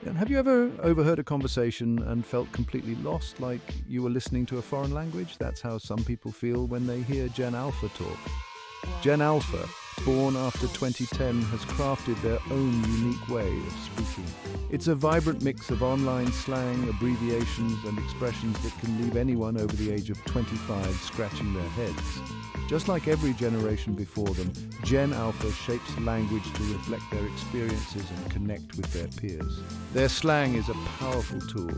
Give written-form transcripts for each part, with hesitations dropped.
And have you ever overheard a conversation and felt completely lost, like you were listening to a foreign language? That's how some people feel when they hear Gen Alpha talk. Gen Alpha, born after 2010, has crafted their own unique way of speaking. It's a vibrant mix of online slang, abbreviations, and expressions that can leave anyone over the age of 25 scratching their heads. Just like every generation before them, Gen Alpha shapes language to reflect their experiences and connect with their peers. Their slang is a powerful tool,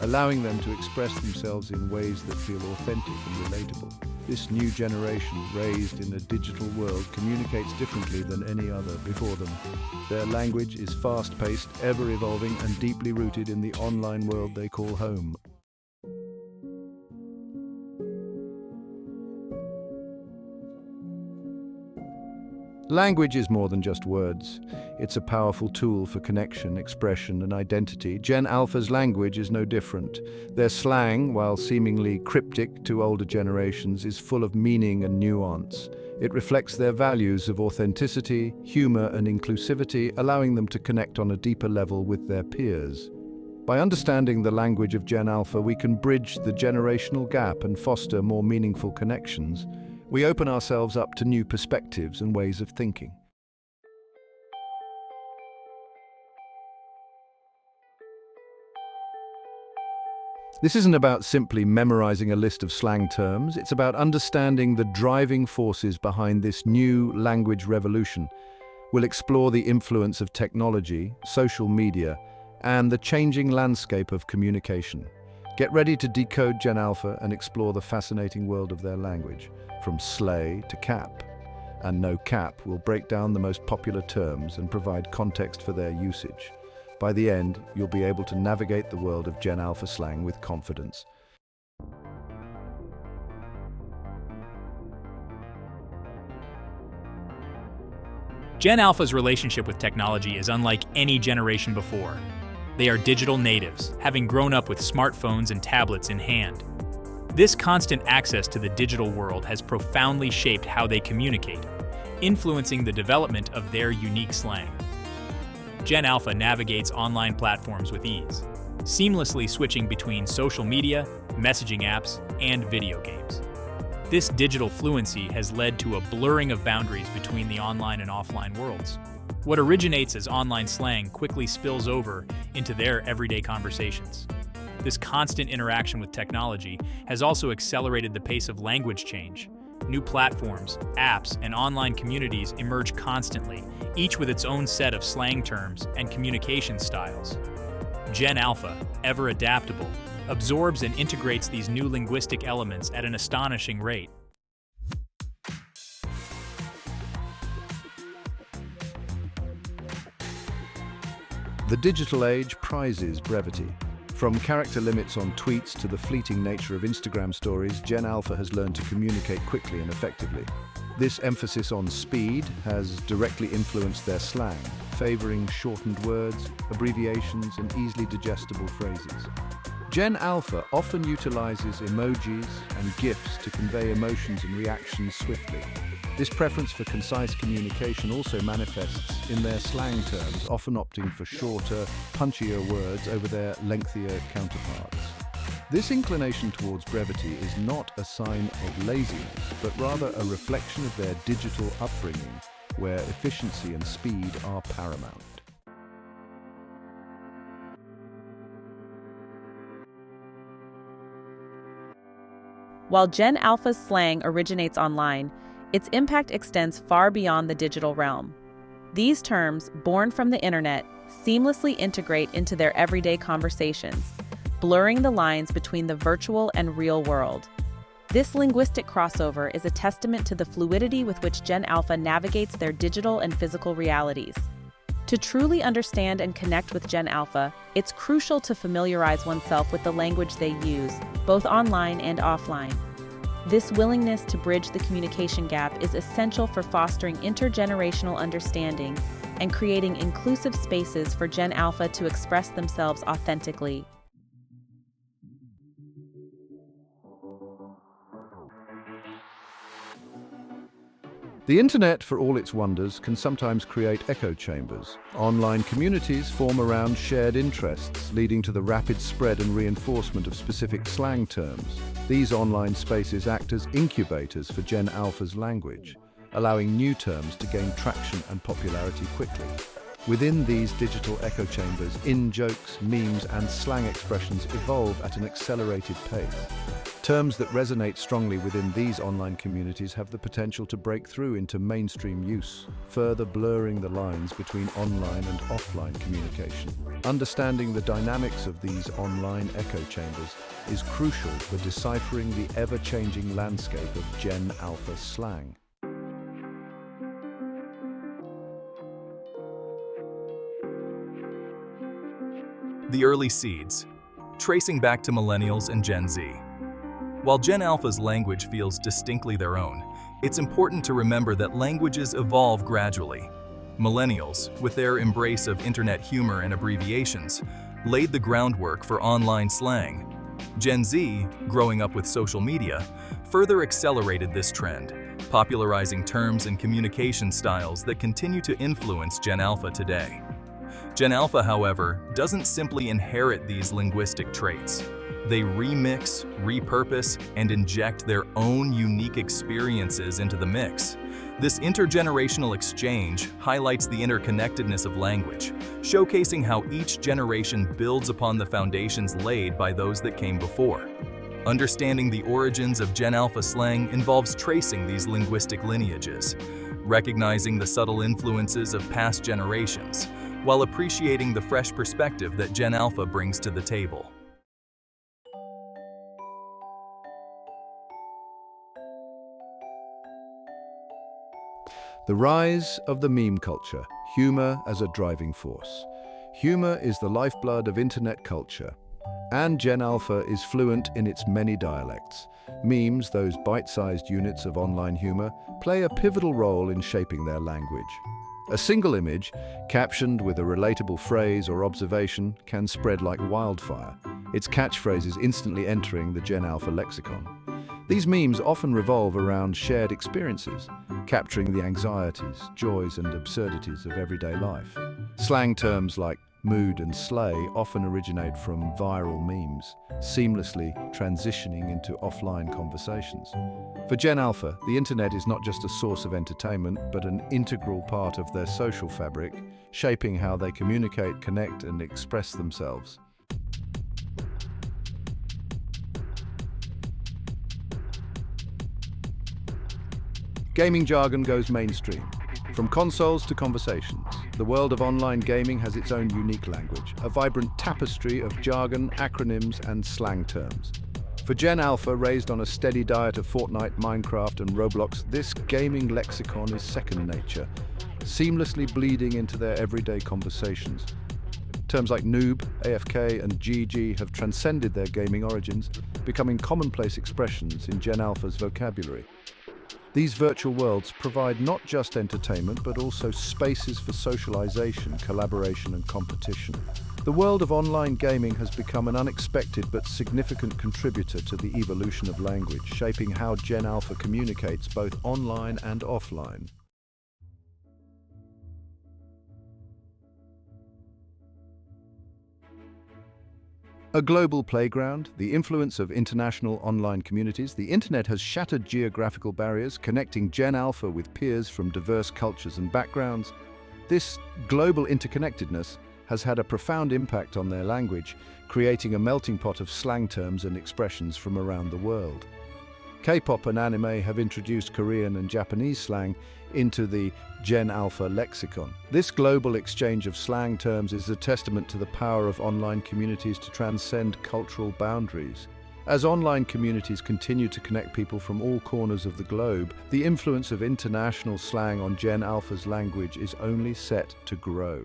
allowing them to express themselves in ways that feel authentic and relatable. This new generation, raised in a digital world, communicates differently than any other before them. Their language is fast-paced, ever-evolving, and deeply rooted in the online world they call home. Language is more than just words. It's a powerful tool for connection, expression, and identity. Gen Alpha's language is no different. Their slang, while seemingly cryptic to older generations, is full of meaning and nuance. It reflects their values of authenticity, humor, and inclusivity, allowing them to connect on a deeper level with their peers. By understanding the language of Gen Alpha, we can bridge the generational gap and foster more meaningful connections. We open ourselves up to new perspectives and ways of thinking. This isn't about simply memorizing a list of slang terms. It's about understanding the driving forces behind this new language revolution. We'll explore the influence of technology, social media, and the changing landscape of communication. Get ready to decode Gen Alpha and explore the fascinating world of their language. From slay to cap and no cap, will break down the most popular terms and provide context for their usage. By the end, you'll be able to navigate the world of Gen Alpha slang with confidence. Gen Alpha's relationship with technology is unlike any generation before. They are digital natives, having grown up with smartphones and tablets in hand. This constant access to the digital world has profoundly shaped how they communicate, influencing the development of their unique slang. Gen Alpha navigates online platforms with ease, seamlessly switching between social media, messaging apps, and video games. This digital fluency has led to a blurring of boundaries between the online and offline worlds. What originates as online slang quickly spills over into their everyday conversations. This constant interaction with technology has also accelerated the pace of language change. New platforms, apps, and online communities emerge constantly, each with its own set of slang terms and communication styles. Gen Alpha, ever adaptable, absorbs and integrates these new linguistic elements at an astonishing rate. The digital age prizes brevity. From character limits on tweets to the fleeting nature of Instagram stories, Gen Alpha has learned to communicate quickly and effectively. This emphasis on speed has directly influenced their slang, favoring shortened words, abbreviations, and easily digestible phrases. Gen Alpha often utilizes emojis and GIFs to convey emotions and reactions swiftly. This preference for concise communication also manifests in their slang terms, often opting for shorter, punchier words over their lengthier counterparts. This inclination towards brevity is not a sign of laziness, but rather a reflection of their digital upbringing, where efficiency and speed are paramount. While Gen Alpha's slang originates online, its impact extends far beyond the digital realm. These terms, born from the internet, seamlessly integrate into their everyday conversations, blurring the lines between the virtual and real world. This linguistic crossover is a testament to the fluidity with which Gen Alpha navigates their digital and physical realities. To truly understand and connect with Gen Alpha, it's crucial to familiarize oneself with the language they use, both online and offline. This willingness to bridge the communication gap is essential for fostering intergenerational understanding and creating inclusive spaces for Gen Alpha to express themselves authentically. The internet, for all its wonders, can sometimes create echo chambers. Online communities form around shared interests, leading to the rapid spread and reinforcement of specific slang terms. These online spaces act as incubators for Gen Alpha's language, allowing new terms to gain traction and popularity quickly. Within these digital echo chambers, in-jokes, memes, and slang expressions evolve at an accelerated pace. Terms that resonate strongly within these online communities have the potential to break through into mainstream use, further blurring the lines between online and offline communication. Understanding the dynamics of these online echo chambers is crucial for deciphering the ever-changing landscape of Gen Alpha slang. The early seeds, tracing back to Millennials and Gen Z. While Gen Alpha's language feels distinctly their own, it's important to remember that languages evolve gradually. Millennials, with their embrace of internet humor and abbreviations, laid the groundwork for online slang. Gen Z, growing up with social media, further accelerated this trend, popularizing terms and communication styles that continue to influence Gen Alpha today. Gen Alpha, however, doesn't simply inherit these linguistic traits. They remix, repurpose, and inject their own unique experiences into the mix. This intergenerational exchange highlights the interconnectedness of language, showcasing how each generation builds upon the foundations laid by those that came before. Understanding the origins of Gen Alpha slang involves tracing these linguistic lineages, recognizing the subtle influences of past generations, while appreciating the fresh perspective that Gen Alpha brings to the table. The rise of the meme culture, humor as a driving force. Humor is the lifeblood of internet culture, and Gen Alpha is fluent in its many dialects. Memes, those bite-sized units of online humor, play a pivotal role in shaping their language. A single image, captioned with a relatable phrase or observation, can spread like wildfire, its catchphrases instantly entering the Gen Alpha lexicon. These memes often revolve around shared experiences, capturing the anxieties, joys, and absurdities of everyday life. Slang terms like mood and slay often originate from viral memes, seamlessly transitioning into offline conversations. For Gen Alpha, the internet is not just a source of entertainment, but an integral part of their social fabric, shaping how they communicate, connect, and express themselves. Gaming jargon goes mainstream. From consoles to conversations, the world of online gaming has its own unique language, a vibrant tapestry of jargon, acronyms, and slang terms. For Gen Alpha, raised on a steady diet of Fortnite, Minecraft, and Roblox, this gaming lexicon is second nature, seamlessly bleeding into their everyday conversations. Terms like noob, AFK, and GG have transcended their gaming origins, becoming commonplace expressions in Gen Alpha's vocabulary. These virtual worlds provide not just entertainment, but also spaces for socialization, collaboration, and competition. The world of online gaming has become an unexpected but significant contributor to the evolution of language, shaping how Gen Alpha communicates both online and offline. A global playground, the influence of international online communities, the internet has shattered geographical barriers, connecting Gen Alpha with peers from diverse cultures and backgrounds. This global interconnectedness has had a profound impact on their language, creating a melting pot of slang terms and expressions from around the world. K-pop and anime have introduced Korean and Japanese slang into the Gen Alpha lexicon. This global exchange of slang terms is a testament to the power of online communities to transcend cultural boundaries. As online communities continue to connect people from all corners of the globe, the influence of international slang on Gen Alpha's language is only set to grow.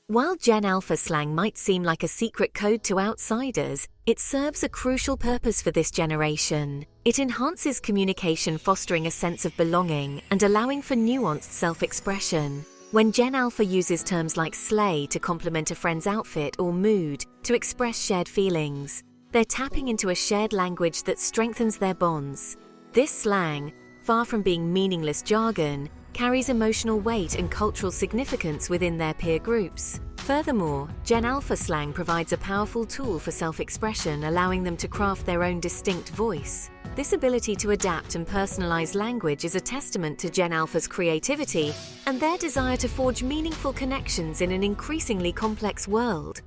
While Gen Alpha slang might seem like a secret code to outsiders, it serves a crucial purpose for this generation. It enhances communication, fostering a sense of belonging and allowing for nuanced self-expression. When Gen Alpha uses terms like slay to complement a friend's outfit or mood to express shared feelings, They're tapping into a shared language that strengthens their bonds. This slang, far from being meaningless jargon, carries emotional weight and cultural significance within their peer groups. Furthermore, Gen Alpha slang provides a powerful tool for self-expression, allowing them to craft their own distinct voice. This ability to adapt and personalize language is a testament to Gen Alpha's creativity and their desire to forge meaningful connections in an increasingly complex world.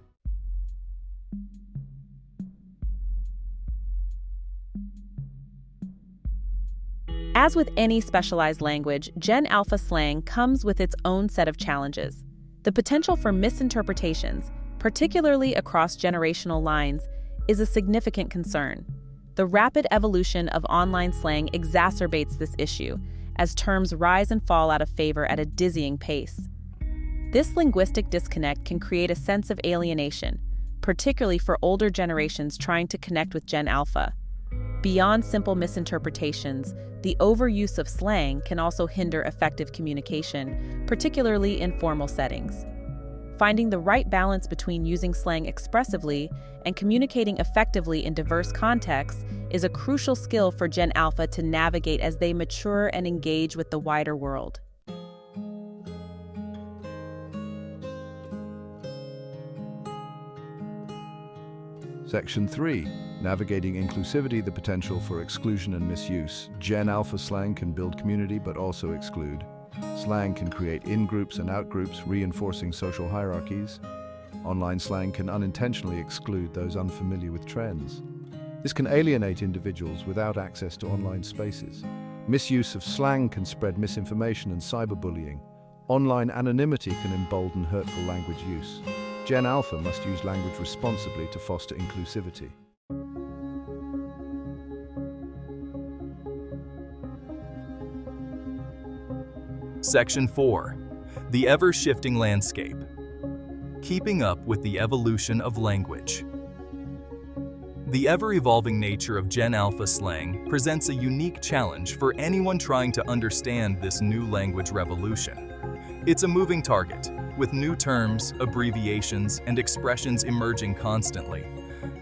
As with any specialized language, Gen Alpha slang comes with its own set of challenges. The potential for misinterpretations, particularly across generational lines, is a significant concern. The rapid evolution of online slang exacerbates this issue, as terms rise and fall out of favor at a dizzying pace. This linguistic disconnect can create a sense of alienation, particularly for older generations trying to connect with Gen Alpha. Beyond simple misinterpretations, the overuse of slang can also hinder effective communication, particularly in formal settings. Finding the right balance between using slang expressively and communicating effectively in diverse contexts is a crucial skill for Gen Alpha to navigate as they mature and engage with the wider world. Section 3. Navigating inclusivity, the potential for exclusion and misuse. Gen Alpha slang can build community but also exclude. Slang can create in-groups and out-groups, reinforcing social hierarchies. Online slang can unintentionally exclude those unfamiliar with trends. This can alienate individuals without access to online spaces. Misuse of slang can spread misinformation and cyberbullying. Online anonymity can embolden hurtful language use. Gen Alpha must use language responsibly to foster inclusivity. Section 4. The ever-shifting landscape. Keeping up with the evolution of language. The ever-evolving nature of Gen Alpha slang presents a unique challenge for anyone trying to understand this new language revolution. It's a moving target, with new terms, abbreviations, and expressions emerging constantly.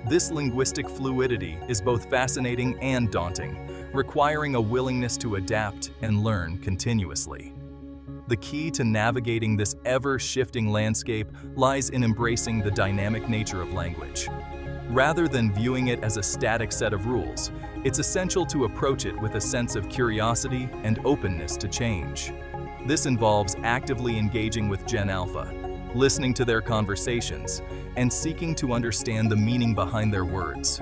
This linguistic fluidity is both fascinating and daunting, requiring a willingness to adapt and learn continuously. The key to navigating this ever-shifting landscape lies in embracing the dynamic nature of language. Rather than viewing it as a static set of rules, it's essential to approach it with a sense of curiosity and openness to change. This involves actively engaging with Gen Alpha, listening to their conversations, and seeking to understand the meaning behind their words.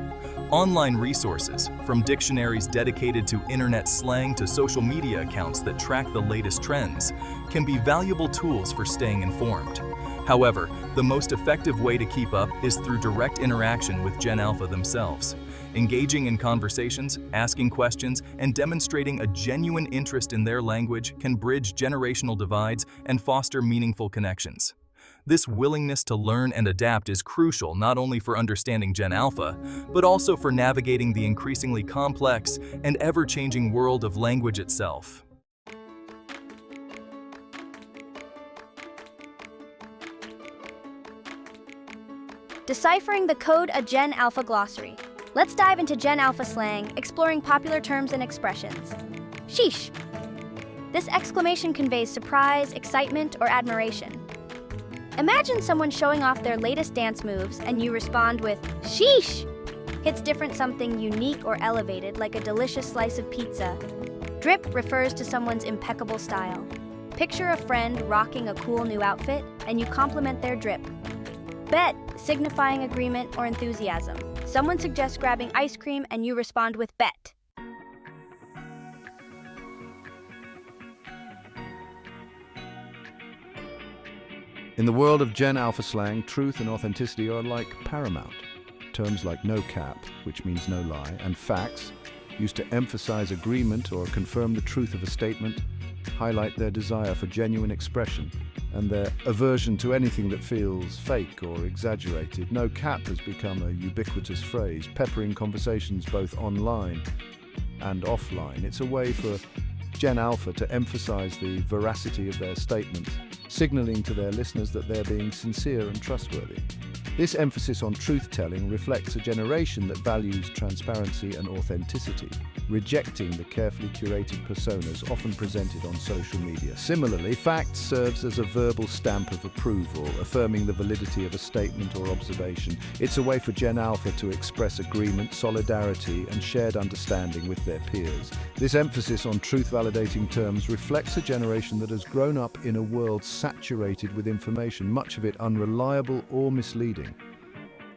Online resources, from dictionaries dedicated to internet slang to social media accounts that track the latest trends, can be valuable tools for staying informed. However, the most effective way to keep up is through direct interaction with Gen Alpha themselves. Engaging in conversations, asking questions, and demonstrating a genuine interest in their language can bridge generational divides and foster meaningful connections. This willingness to learn and adapt is crucial not only for understanding Gen Alpha, but also for navigating the increasingly complex and ever-changing world of language itself. Deciphering the code of Gen Alpha Glossary. Let's dive into Gen Alpha slang, exploring popular terms and expressions. Sheesh. This exclamation conveys surprise, excitement, or admiration. Imagine someone showing off their latest dance moves and you respond with sheesh. Hits different something unique or elevated, like a delicious slice of pizza. Drip refers to someone's impeccable style. Picture a friend rocking a cool new outfit and you compliment their drip. Bet, signifying agreement or enthusiasm. Someone suggests grabbing ice cream and you respond with bet. In the world of Gen Alpha slang, truth and authenticity are like paramount. Terms like no cap, which means no lie, and facts, used to emphasize agreement or confirm the truth of a statement, highlight their desire for genuine expression and their aversion to anything that feels fake or exaggerated. No cap has become a ubiquitous phrase, peppering conversations both online and offline. It's a way for Gen Alpha to emphasize the veracity of their statements, signaling to their listeners that they're being sincere and trustworthy. This emphasis on truth-telling reflects a generation that values transparency and authenticity, rejecting the carefully curated personas often presented on social media. Similarly, fact serves as a verbal stamp of approval, affirming the validity of a statement or observation. It's a way for Gen Alpha to express agreement, solidarity, and shared understanding with their peers. This emphasis on truth-validating terms reflects a generation that has grown up in a world saturated with information, much of it unreliable or misleading.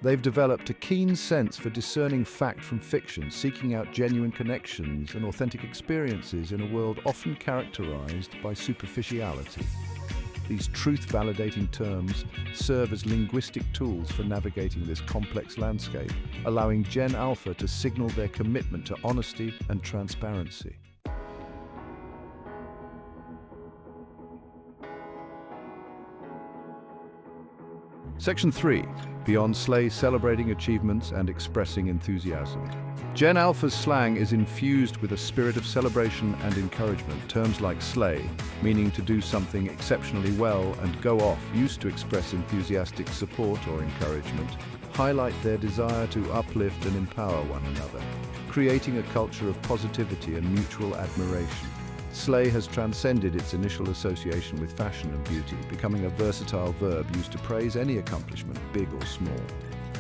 They've developed a keen sense for discerning fact from fiction, seeking out genuine connections and authentic experiences in a world often characterized by superficiality. These truth-validating terms serve as linguistic tools for navigating this complex landscape, allowing Gen Alpha to signal their commitment to honesty and transparency. Section 3. Beyond Slay, celebrating achievements and expressing enthusiasm. Gen Alpha's slang is infused with a spirit of celebration and encouragement. Terms like slay, meaning to do something exceptionally well, and go off, used to express enthusiastic support or encouragement, highlight their desire to uplift and empower one another, creating a culture of positivity and mutual admiration. Slay has transcended its initial association with fashion and beauty, becoming a versatile verb used to praise any accomplishment, big or small.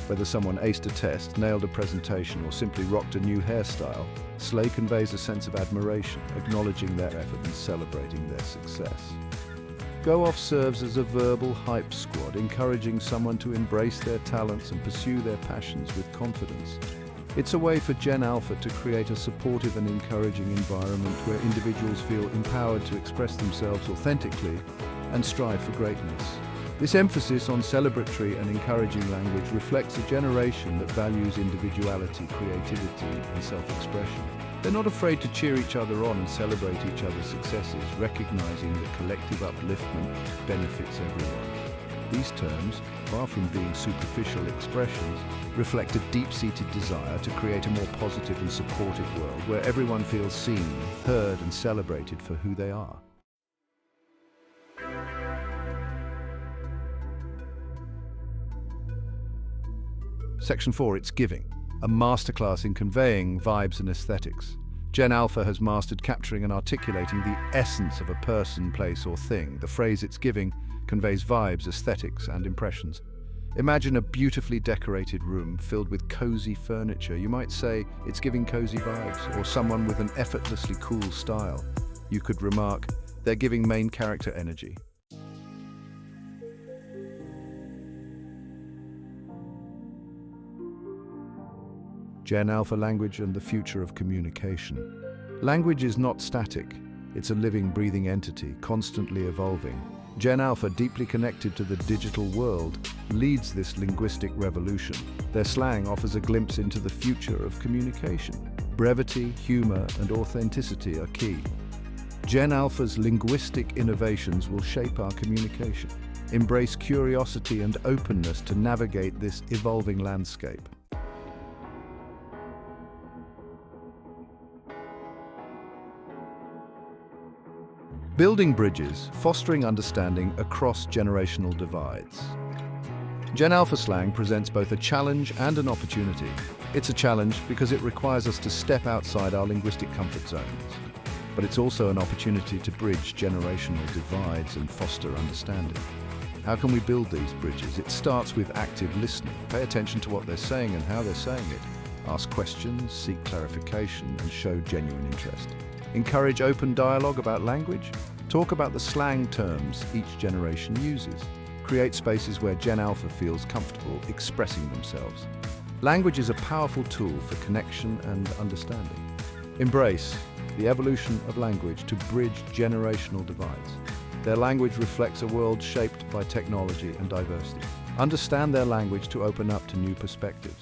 Whether someone aced a test, nailed a presentation, or simply rocked a new hairstyle, slay conveys a sense of admiration, acknowledging their effort and celebrating their success. Go Off serves as a verbal hype squad, encouraging someone to embrace their talents and pursue their passions with confidence. It's a way for Gen Alpha to create a supportive and encouraging environment where individuals feel empowered to express themselves authentically and strive for greatness. This emphasis on celebratory and encouraging language reflects a generation that values individuality, creativity, and self-expression. They're not afraid to cheer each other on and celebrate each other's successes, recognizing that collective upliftment benefits everyone. These terms, far from being superficial expressions, reflect a deep-seated desire to create a more positive and supportive world where everyone feels seen, heard, and celebrated for who they are. Section 4, it's giving, a masterclass in conveying vibes and aesthetics. Gen Alpha has mastered capturing and articulating the essence of a person, place, or thing. The phrase "it's giving" conveys vibes, aesthetics, and impressions. Imagine a beautifully decorated room filled with cozy furniture. You might say, "It's giving cozy vibes," or someone with an effortlessly cool style. You could remark, "They're giving main character energy." Gen Alpha language and the future of communication. Language is not static. It's a living, breathing entity, constantly evolving. Gen Alpha, deeply connected to the digital world, leads this linguistic revolution. Their slang offers a glimpse into the future of communication. Brevity, humor, and authenticity are key. Gen Alpha's linguistic innovations will shape our communication. Embrace curiosity and openness to navigate this evolving landscape. Building bridges, fostering understanding across generational divides. Gen Alpha slang presents both a challenge and an opportunity. It's a challenge because it requires us to step outside our linguistic comfort zones. But it's also an opportunity to bridge generational divides and foster understanding. How can we build these bridges? It starts with active listening. Pay attention to what they're saying and how they're saying it. Ask questions, seek clarification, and show genuine interest. Encourage open dialogue about language. Talk about the slang terms each generation uses. Create spaces where Gen Alpha feels comfortable expressing themselves. Language is a powerful tool for connection and understanding. Embrace the evolution of language to bridge generational divides. Their language reflects a world shaped by technology and diversity. Understand their language to open up to new perspectives.